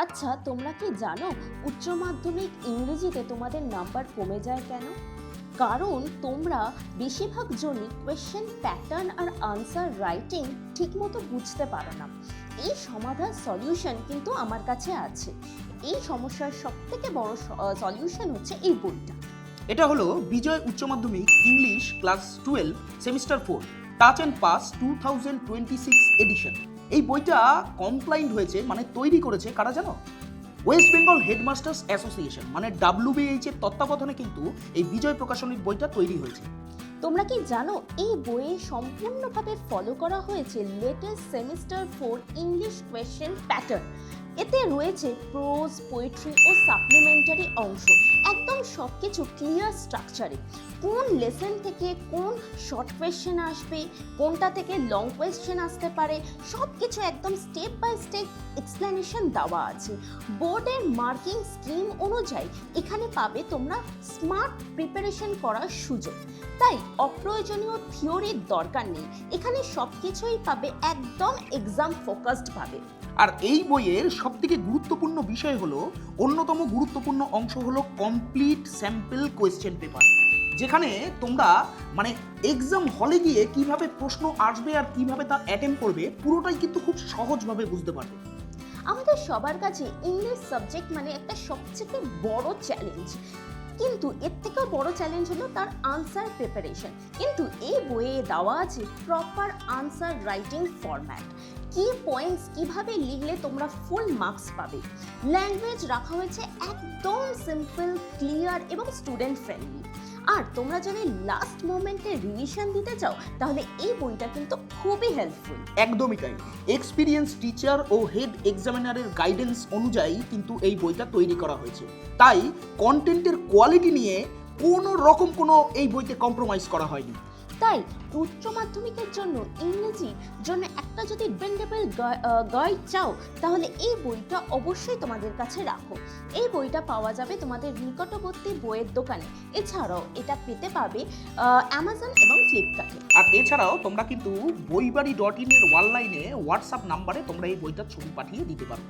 আচ্ছা, তোমরা কি জানো উচ্চ মাধ্যমিক ইংরেজিতে তোমাদের নাম্বার কমে যায় কেন? কারণ তোমরা বেশিরভাগ জনই কোয়েশ্চেন প্যাটার্ন আর আনসার রাইটিং ঠিকমতো বুঝতে পারো না। এই সমাধান সলিউশন কিন্তু আমার কাছে আছে। এই সমস্যার সবথেকে বড় সলিউশন হচ্ছে এই বইটা। এটা হলো বিজয় উচ্চ মাধ্যমিক English class 12 semester 4 touch and pass 2026 edition. এই বইটা কমপ্লাইন্ট হয়েছে, মানে তৈরি করেছে কারা জানো? ওয়েস্ট বেঙ্গল হেডমাস্টার্স অ্যাসোসিয়েশন, মানে WBH এর তত্ত্বাবধানে কিন্তু এই বিজয় প্রকাশনীর বইটা তৈরি হয়েছে। তোমরা কি জানো এই বইয়ে সম্পূর্ণভাবে ফলো করা হয়েছে latest semester 4 English question pattern. এতে রয়েছে প্রোজ, পোয়েট্রি ও সাপ্লিমেন্টারি অংশ, একদম সবকিছু ক্লিয়ার স্ট্রাকচারে। কোন লেসন থেকে কোন শর্ট কোয়েশ্চেন আসবে, কোনটা থেকে লং কোয়েশ্চেন আসতে পারে, সব কিছু একদম স্টেপ বাই স্টেপ এক্সপ্লেনেশন দেওয়া আছে। বোর্ডের মার্কিং স্কিম অনুযায়ী এখানে পাবে তোমরা স্মার্ট প্রিপারেশন করার সুযোগ। তাই অপ্রয়োজনীয় থিওরির দরকার নেই, এখানে সব কিছুই পাবে একদম এক্সাম ফোকাসড ভাবে। আর এই বইয়ের সবথেকে গুরুত্বপূর্ণ বিষয় হলো, অন্যতম গুরুত্বপূর্ণ অংশ হলো কমপ্লিট স্যাম্পল কোয়েশ্চেন পেপার, যেখানে তোমরা মানে এক্সাম হলে গিয়ে কিভাবে প্রশ্ন আসবে আর কিভাবে তা অ্যাটেম্প করবে পুরোটাই কিন্তু খুব সহজভাবে বুঝতে পারবে। আমাদের সবার কাছে ইংলিশ সাবজেক্ট মানে একটা সবথেকে বড় চ্যালেঞ্জ, কিন্তু এর থেকেও বড় চ্যালেঞ্জ হলো তার আনসার প্রিপারেশন। কিন্তু এই বইয়ে দেওয়া আছে প্রপার আনসার রাইটিং ফরম্যাট, কি পয়েন্টস কিভাবে লিখলে তোমরা ফুল মার্কস পাবে। ল্যাঙ্গুয়েজ রাখা হয়েছে একদম সিম্পল, ক্লিয়ার এবং স্টুডেন্ট ফ্রেন্ডলি। আর তোমরা যদি লাস্ট মোমেন্টে রিভিশন দিতে চাও তাহলে এই বইটা কিন্তু খুবই হেল্পফুল। একদমই তাই, এক্সপিরিয়েন্স টিচার ও হেড এক্সামিনারের গাইডেন্স অনুযায়ী কিন্তু এই বইটা তৈরি করা হয়েছে। তাই কন্টেন্টের কোয়ালিটি নিয়ে কোনো এই বইতে কম্প্রোমাইজ করা হয়নি। তাই উচ্চ মাধ্যমিকের জন্য ইংরেজির জন্য একটা যদি ডিপেন্ডেবল গাইড চাও তাহলে এই বইটা অবশ্যই তোমাদের কাছে রাখো। এই বইটা পাওয়া যাবে তোমাদের নিকটবর্তী বইয়ের দোকানে, এছাড়াও এটা পেতে পাবে অ্যামাজন এবং ফ্লিপকার্টে। আর এছাড়াও তোমরা কিন্তু বইবাড়ি.in এর অনলাইনে হোয়াটসঅ্যাপ নাম্বারে তোমরা এই বইটার ছবি পাঠিয়ে দিতে পারো।